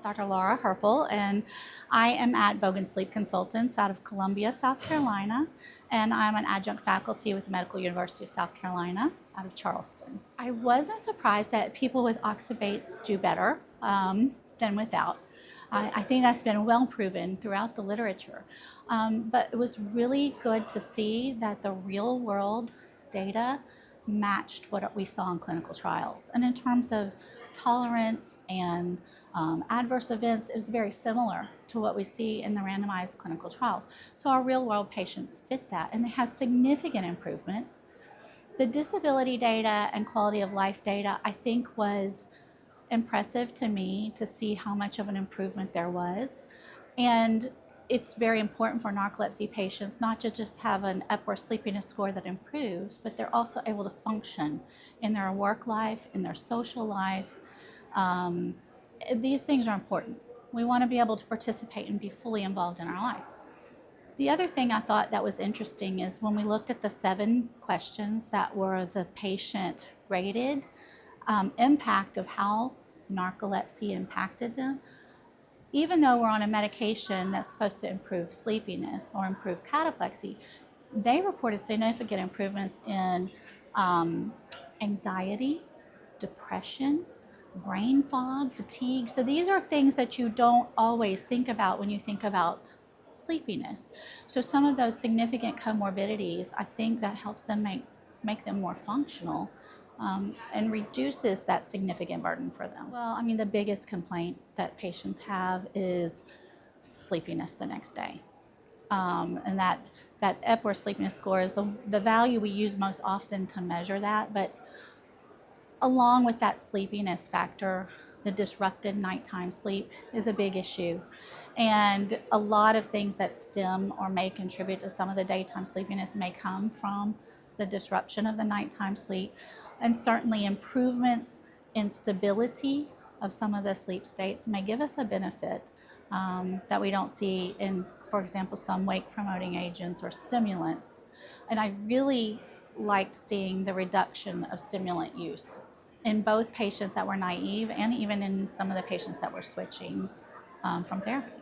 Dr. Laura Herpel, and I am at Bogan Sleep Consultants out of Columbia, South Carolina, and I'm an adjunct faculty with the Medical University of South Carolina out of Charleston. I wasn't surprised that people with oxybates do better than without. I think that's been well proven throughout the literature, but it was really good to see that the real world data matched what we saw in clinical trials. And in terms of tolerance and adverse events, it was very similar to what we see in the randomized clinical trials. So our real world patients fit that, and they have significant improvements. The disability data and quality of life data, I think, was impressive to me to see how much of an improvement there was. And it's very important for narcolepsy patients not to just have an Epworth sleepiness score that improves, but they're also able to function in their work life, in their social life. These things are important. We want to be able to participate and be fully involved in our life. The other thing I thought that was interesting is when we looked at the 7 questions that were the patient rated impact of how narcolepsy impacted them. Even though we're on a medication that's supposed to improve sleepiness or improve cataplexy, they reported significant improvements in anxiety, depression, brain fog, fatigue. So these are things that you don't always think about when you think about sleepiness. So some of those significant comorbidities, I think that helps them make them more functional. And reduces that significant burden for them. Well, I mean, the biggest complaint that patients have is sleepiness the next day. And that Epworth sleepiness score is the value we use most often to measure that. But along with that sleepiness factor, the disrupted nighttime sleep is a big issue. And a lot of things that stem or may contribute to some of the daytime sleepiness may come from the disruption of the nighttime sleep. And certainly improvements in stability of some of the sleep states may give us a benefit that we don't see in, for example, some wake-promoting agents or stimulants. And I really liked seeing the reduction of stimulant use in both patients that were naive and even in some of the patients that were switching from therapy.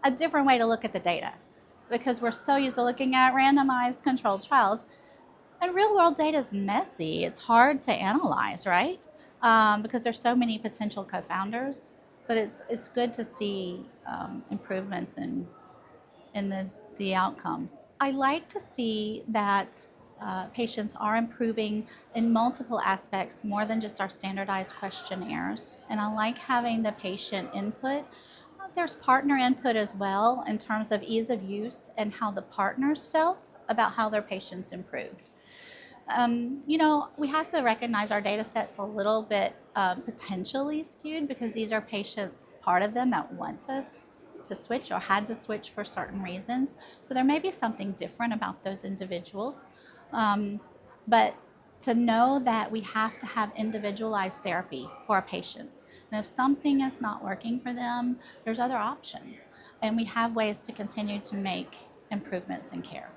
A different way to look at the data, because we're so used to looking at randomized controlled trials. And real world data is messy. It's hard to analyze, right? Because there's so many potential confounders. But it's good to see improvements in the outcomes. I like to see that patients are improving in multiple aspects more than just our standardized questionnaires. And I like having the patient input. There's partner input as well in terms of ease of use and how the partners felt about how their patients improved. We have to recognize our data set's a little bit potentially skewed because these are patients, part of them that want to switch or had to switch for certain reasons. So there may be something different about those individuals. But to know that we have to have individualized therapy for our patients. And if something is not working for them, there's other options. And we have ways to continue to make improvements in care.